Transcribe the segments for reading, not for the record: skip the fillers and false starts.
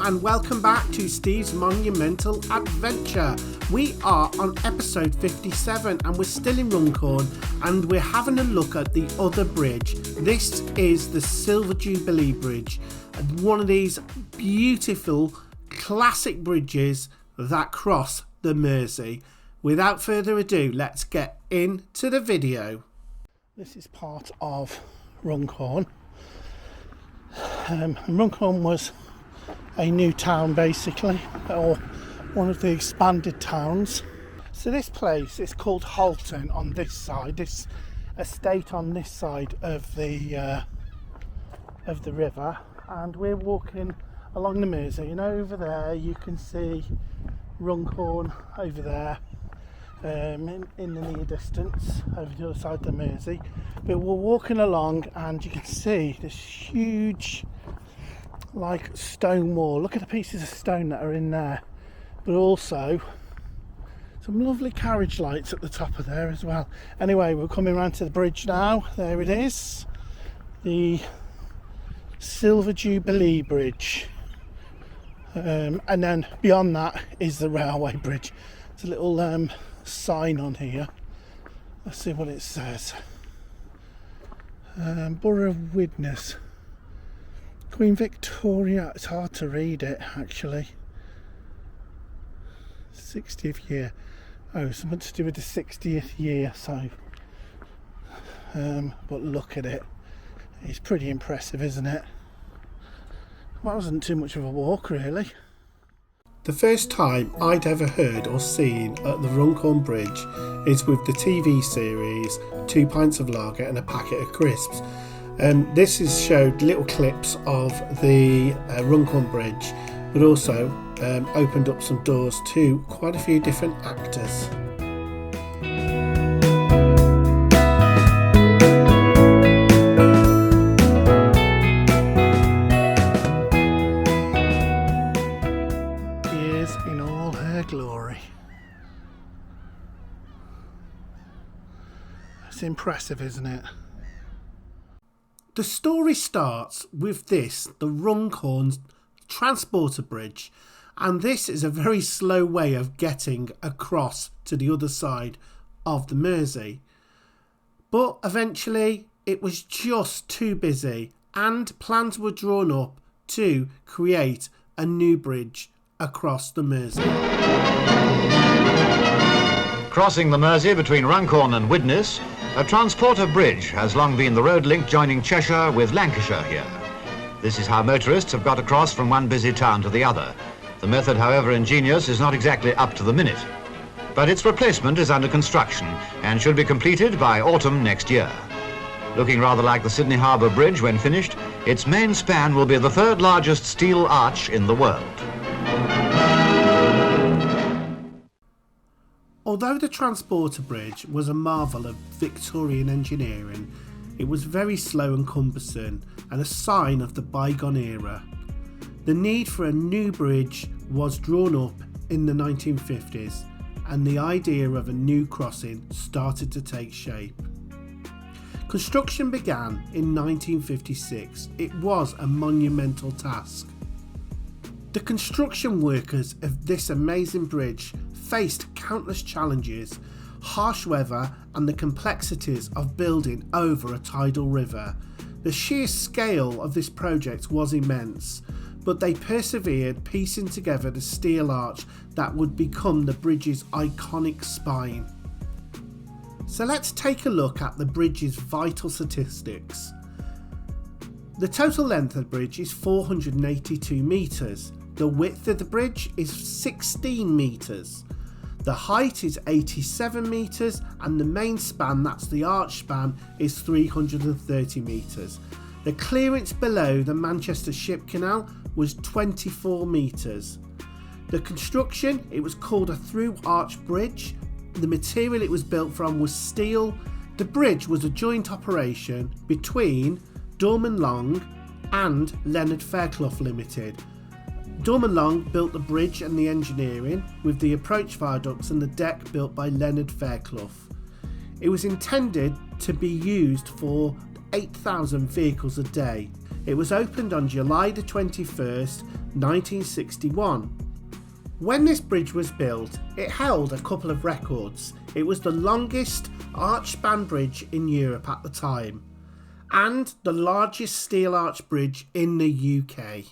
And welcome back to Steve's Monumental Adventure. We are on episode 57 and we're still in Runcorn and we're having a look at the other bridge. This is the Silver Jubilee Bridge, one of these beautiful classic bridges that cross the Mersey. Without further ado, let's get into the video. This is part of Runcorn. Runcorn was a new town basically, or one of the expanded towns. So this place is called Halton on this side, this estate on this side of the river, and we're walking along the Mersey, and over there you can see Runcorn over there in the near distance over the other side of the Mersey. But we're walking along and you can see this huge like stone wall. Look at the pieces of stone that are in there, but also some lovely carriage lights at the top of there as well. Anyway, we're coming around to the bridge now. There it is, the Silver Jubilee Bridge, and then beyond that is the railway bridge. There's a little sign on here. Let's see what it says. Borough of Widnes, Queen Victoria. It's hard to read it actually. 60th year. Oh, something to do with the 60th year. So, but look at it. It's pretty impressive, isn't it? Well, it wasn't too much of a walk really. The first time I'd ever heard or seen at the Runcorn Bridge is with the TV series 2 pints of lager and a packet of crisps. This has showed little clips of the Runcorn Bridge, but also opened up some doors to quite a few different actors. She is in all her glory. It's impressive, isn't it? The story starts with the Runcorn Transporter Bridge, and this is a very slow way of getting across to the other side of the Mersey. But eventually it was just too busy and plans were drawn up to create a new bridge across the Mersey. Crossing the Mersey between Runcorn and Widnes, a transporter bridge has long been the road link joining Cheshire with Lancashire here. This is how motorists have got across from one busy town to the other. The method, however ingenious, is not exactly up to the minute. But its replacement is under construction and should be completed by autumn next year. Looking rather like the Sydney Harbour Bridge when finished, its main span will be the third largest steel arch in the world. Although the Transporter Bridge was a marvel of Victorian engineering, it was very slow and cumbersome and a sign of the bygone era. The need for a new bridge was drawn up in the 1950s and the idea of a new crossing started to take shape. Construction began in 1956. It was a monumental task. The construction workers of this amazing bridge faced countless challenges, harsh weather and the complexities of building over a tidal river. The sheer scale of this project was immense, but they persevered, piecing together the steel arch that would become the bridge's iconic spine. So let's take a look at the bridge's vital statistics. The total length of the bridge is 482 metres. The width of the bridge is 16 metres. The height is 87 metres and the main span, that's the arch span, is 330 metres. The clearance below the Manchester Ship Canal was 24 metres. The construction, it was called a through arch bridge. The material it was built from was steel. The bridge was a joint operation between Dorman Long and Leonard Fairclough Limited. Dorman Long built the bridge and the engineering, with the approach viaducts and the deck built by Leonard Fairclough. It was intended to be used for 8,000 vehicles a day. It was opened on July the 21st, 1961. When this bridge was built, it held a couple of records. It was the longest arch-span bridge in Europe at the time, and the largest steel arch bridge in the UK.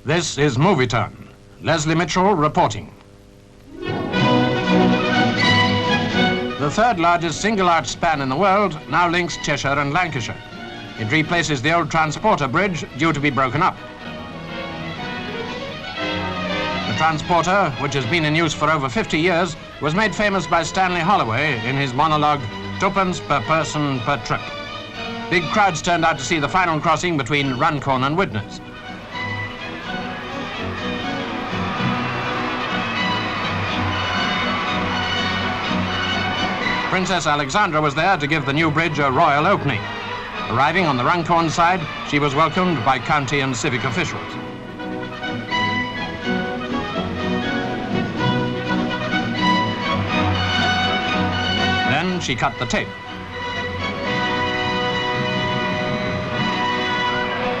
This is Movie Time. Leslie Mitchell reporting. The third largest single arch span in the world now links Cheshire and Lancashire. It replaces the old transporter bridge due to be broken up. The transporter, which has been in use for over 50 years, was made famous by Stanley Holloway in his monologue, "Twopence per person per trip." Big crowds turned out to see the final crossing between Runcorn and Widnes. Princess Alexandra was there to give the new bridge a royal opening. Arriving on the Runcorn side, she was welcomed by county and civic officials. Then she cut the tape.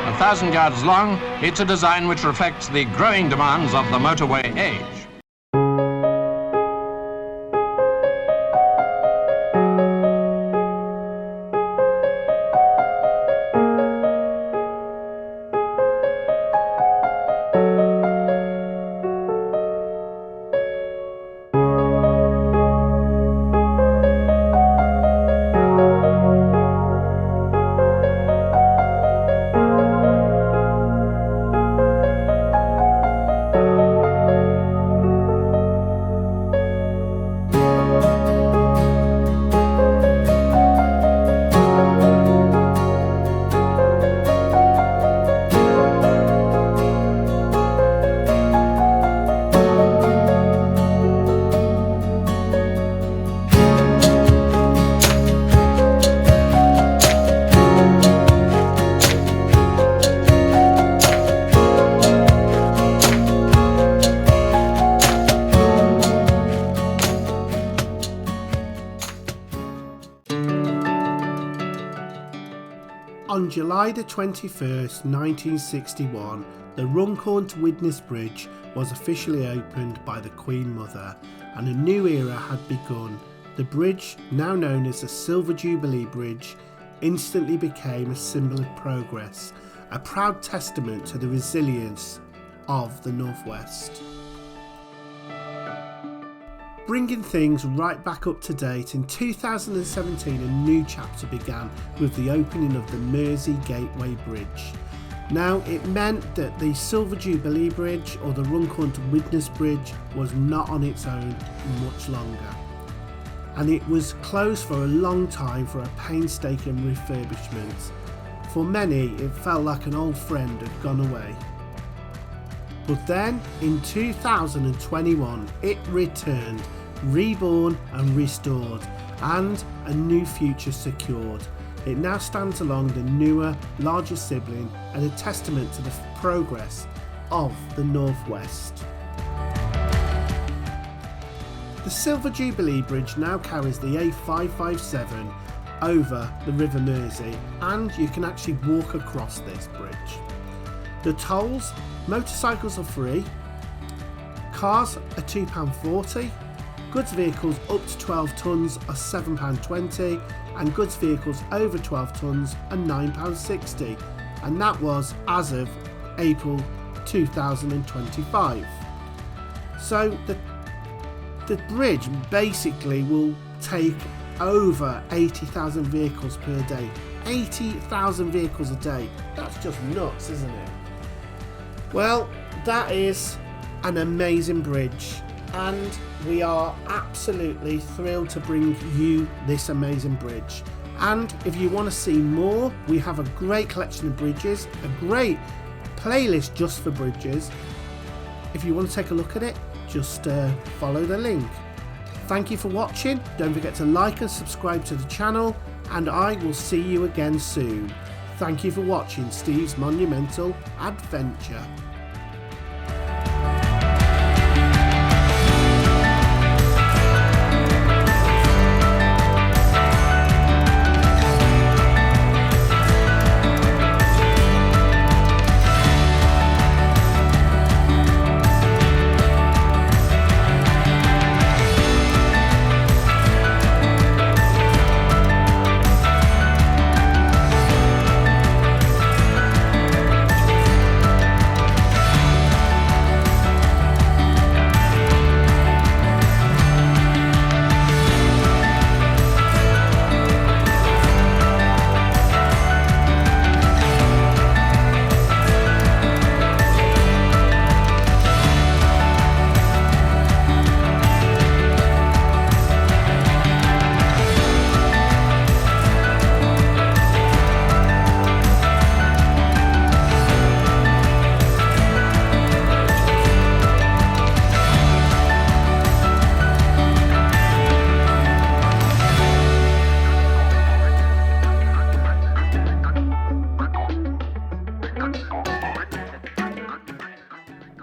1,000 yards long, it's a design which reflects the growing demands of the motorway age. On July the 21st, 1961, the Runcorn and Widnes Bridge was officially opened by the Queen Mother and a new era had begun. The bridge, now known as the Silver Jubilee Bridge, instantly became a symbol of progress, a proud testament to the resilience of the Northwest. Bringing things right back up to date, in 2017 a new chapter began with the opening of the Mersey Gateway Bridge. Now it meant that the Silver Jubilee Bridge or the Runcorn and Widnes Bridge was not on its own much longer, and it was closed for a long time for a painstaking refurbishment. For many it felt like an old friend had gone away. But then in 2021 it returned, reborn and restored, and a new future secured. It now stands along the newer, larger sibling and a testament to the progress of the Northwest. The Silver Jubilee Bridge now carries the E57 over the River Mersey, and you can actually walk across this bridge. The tolls: motorcycles are free, cars are £2.40, goods vehicles up to 12 tonnes are £7.20, and goods vehicles over 12 tonnes are £9.60, and that was as of April 2025. So the bridge basically will take over 80,000 vehicles per day. 80,000 vehicles a day. That's just nuts, isn't it? Well, that is an amazing bridge, and we are absolutely thrilled to bring you this amazing bridge. And if you want to see more, we have a great collection of bridges, a great playlist just for bridges. If you want to take a look at it, just follow the link. Thank you for watching. Don't forget to like and subscribe to the channel, and I will see you again soon. Thank you for watching Steve's Monumental Adventure.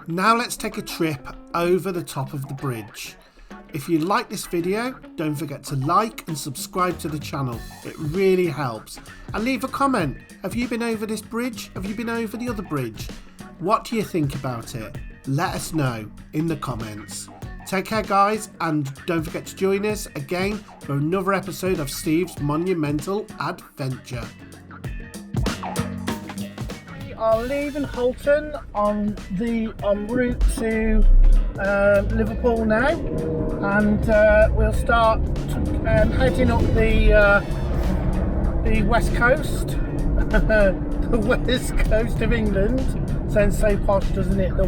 Now let's take a trip over the top of the bridge. If you like this video, don't forget to like and subscribe to the channel. It really helps. And leave a comment. Have you been over this bridge? Have you been over the other bridge? What do you think about it? Let us know in the comments. Take care guys, and don't forget to join us again for another episode of Steve's Monumental Adventure. We are leaving Holton en route to Liverpool now, and we'll start heading up the west coast, the west coast of England. Sounds so posh, doesn't it? The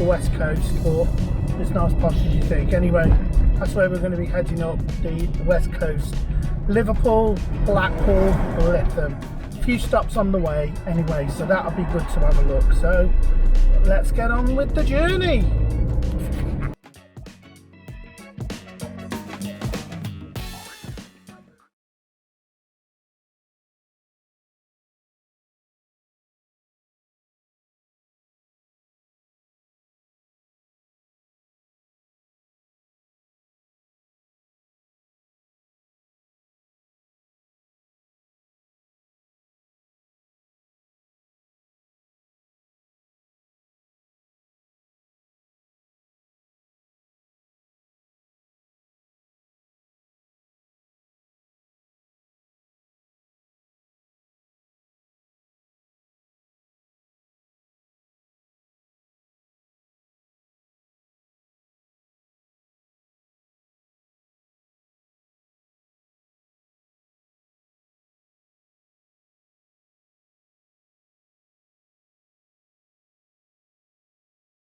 west coast, but it's not as posh as you think. Anyway, that's where we're going to be heading up, the west coast. Liverpool, Blackpool, Lytham. A few stops on the way anyway, so that'll be good to have a look. So let's get on with the journey.